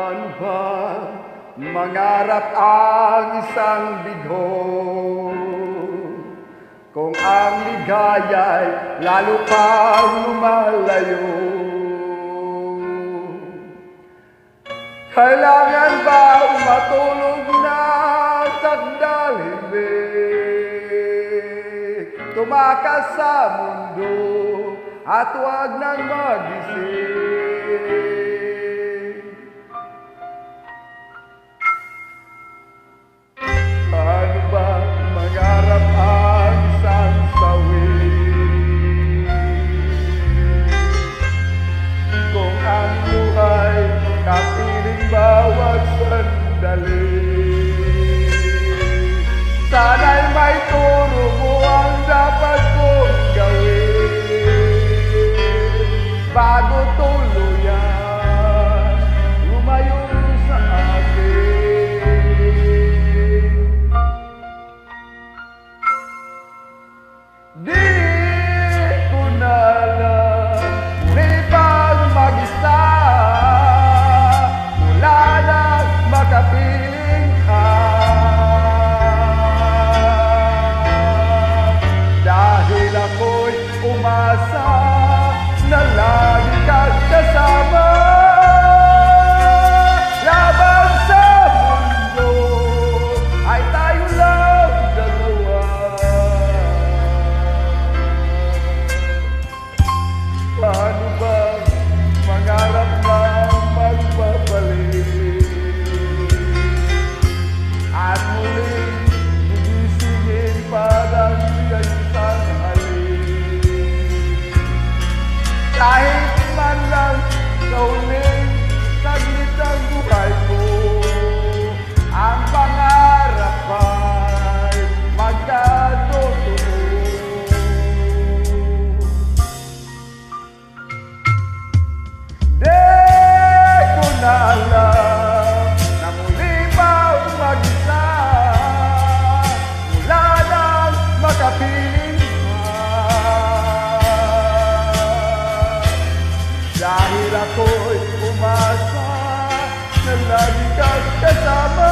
Paano ba mangarap ang isang bigo kung ang ligaya'y lalo pang lumalayo? Kailangan ba matulog na sagdalibig, tumakas sa mundo at huwag nang magising? Paano ba mangarap ang isang sawi kung ang buhay kapiling bawat sandali? Sana'y may turo mo ang dapat kong gawin bago tuluyan lumayo sa akin. Di ko na alam muli bang mag-isa mula nang makapiling ka, dahil ako'y umasa na lagi kang kasama laban sa mundo ay tayo lang dalawa. Paano ba mangarap na magbabalik at muling gigisingin parang isang halik, kahit man lang sa huling saglit ng buhay ko ang pangarap ay magkatotoo. Alam na muli bang mag-isa mula nang makapiling ka, dahil ako'y umasa na lagi kang kasama